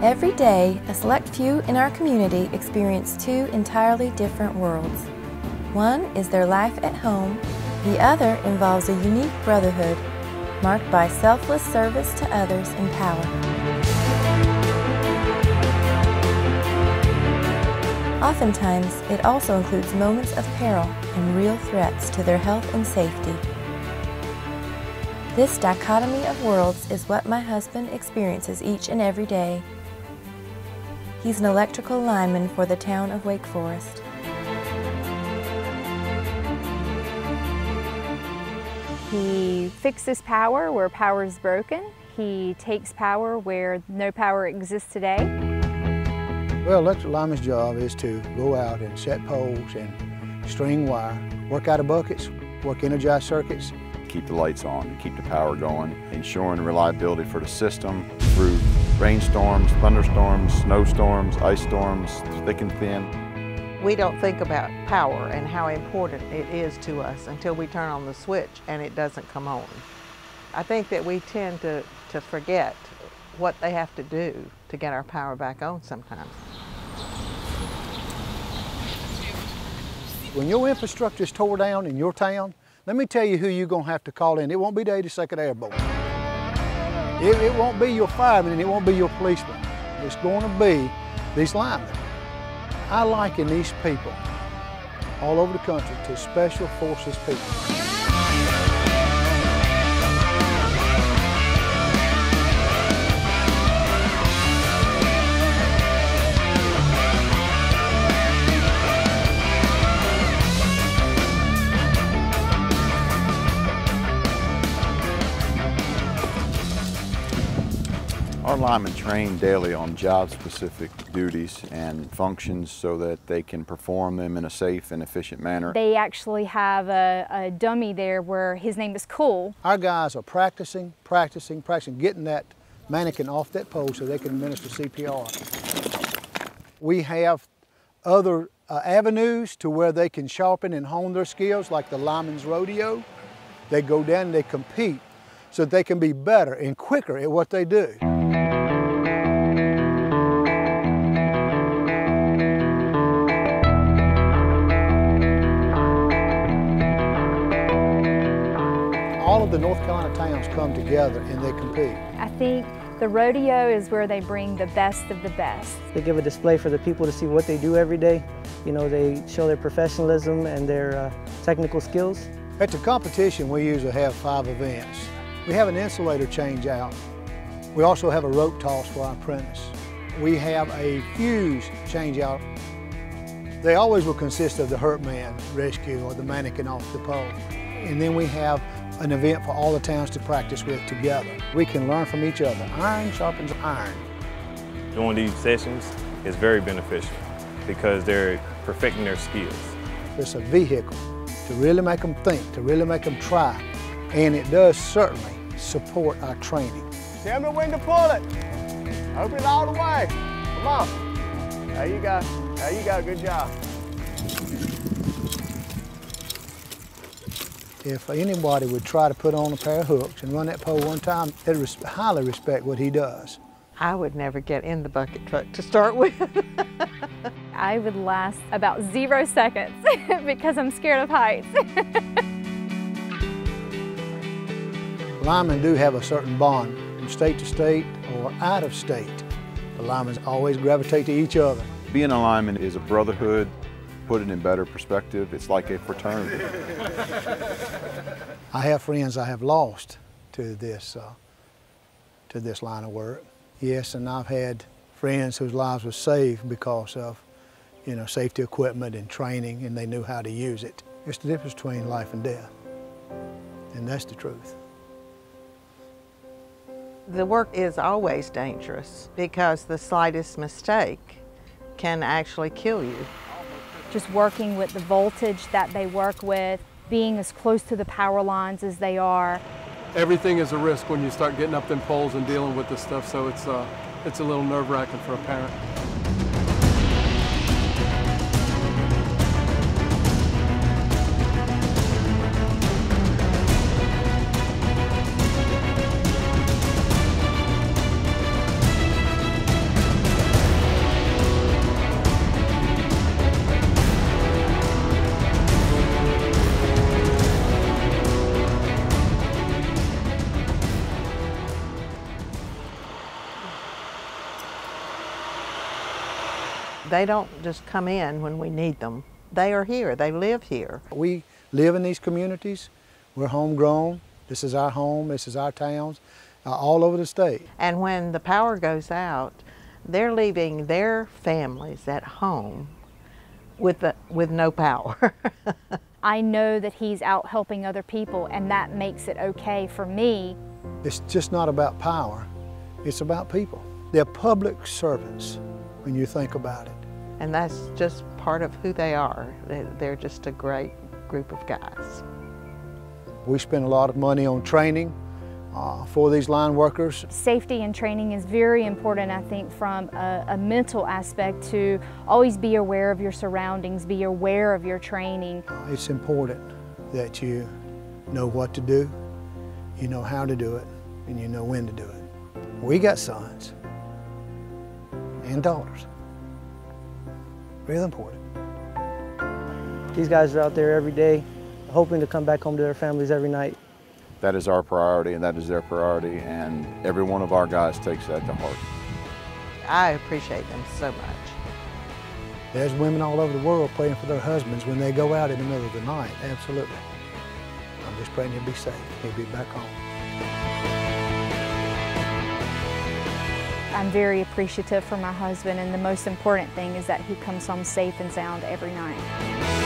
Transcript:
Every day, a select few in our community experience two entirely different worlds. One is their life at home, the other involves a unique brotherhood marked by selfless service to others in power. Oftentimes, it also includes moments of peril and real threats to their health and safety. This dichotomy of worlds is what my husband experiences each and every day. He's an electrical lineman for the town of Wake Forest. He fixes power where power is broken. He takes power where no power exists today. Well, electrical lineman's job is to go out and set poles and string wire, work out of buckets, work energized circuits. Keep the lights on, keep the power going, ensuring reliability for the system through rainstorms, thunderstorms, snowstorms, ice storms, thick and thin. We don't think about power and how important it is to us until we turn on the switch and it doesn't come on. I think that we tend to forget what they have to do to get our power back on sometimes. When your infrastructure is tore down in your town, let me tell you who you're going to have to call in. It won't be the 82nd Airborne. It won't be your fireman and it won't be your policeman. It's going to be these linemen. I liken these people all over the country to special forces people. Our linemen train daily on job-specific duties and functions so that they can perform them in a safe and efficient manner. They actually have a dummy there where his name is Cool. Our guys are practicing, getting that mannequin off that pole so they can administer CPR. We have other avenues to where they can sharpen and hone their skills, like the Linemen's Rodeo. They go down and they compete so that they can be better and quicker at what they do. All of the North Carolina towns come together and they compete. I think the rodeo is where they bring the best of the best. They give a display for the people to see what they do every day. You know, they show their professionalism and their technical skills. At the competition, we usually have 5 events. We have an insulator change out. We also have a rope toss for our apprentice. We have a fuse change out. They always will consist of the hurt man rescue or the mannequin off the pole. And then we have an event for all the towns to practice with together. We can learn from each other. Iron sharpens iron. Doing these sessions is very beneficial because they're perfecting their skills. It's a vehicle to really make them think, to really make them try. And it does certainly support our training. Tell me when to pull it. Open it all the way. Come on. There you go. There you go. Good job. If anybody would try to put on a pair of hooks and run that pole one time, they'd highly respect what he does. I would never get in the bucket truck to start with. I would last about 0 seconds because I'm scared of heights. Linemen do have a certain bond from state to state or out of state. The linemen always gravitate to each other. Being a lineman is a brotherhood. Put it in better perspective, it's like a fraternity. I have friends I have lost to this line of work. Yes, and I've had friends whose lives were saved because of, you know, safety equipment and training, and they knew how to use it. It's the difference between life and death, and that's the truth. The work is always dangerous because the slightest mistake can actually kill you. Just working with the voltage that they work with, being as close to the power lines as they are. Everything is a risk when you start getting up them poles and dealing with this stuff, so it's a little nerve-wracking for a parent. They don't just come in when we need them. They are here, they live here. We live in these communities. We're homegrown. This is our home, this is our towns, all over the state. And when the power goes out, they're leaving their families at home with no power. I know that he's out helping other people, and that makes it okay for me. It's just not about power, it's about people. They're public servants when you think about it. And that's just part of who they are. They're just a great group of guys. We spend a lot of money on training for these line workers. Safety and training is very important, I think, from a mental aspect, to always be aware of your surroundings, be aware of your training. It's important that you know what to do, you know how to do it, and you know when to do it. We got sons and daughters. Really important. These guys are out there every day, hoping to come back home to their families every night. That is our priority, and that is their priority, and every one of our guys takes that to heart. I appreciate them so much. There's women all over the world praying for their husbands when they go out in the middle of the night, absolutely. I'm just praying he'll be safe, he'll be back home. I'm very appreciative for my husband, and the most important thing is that he comes home safe and sound every night.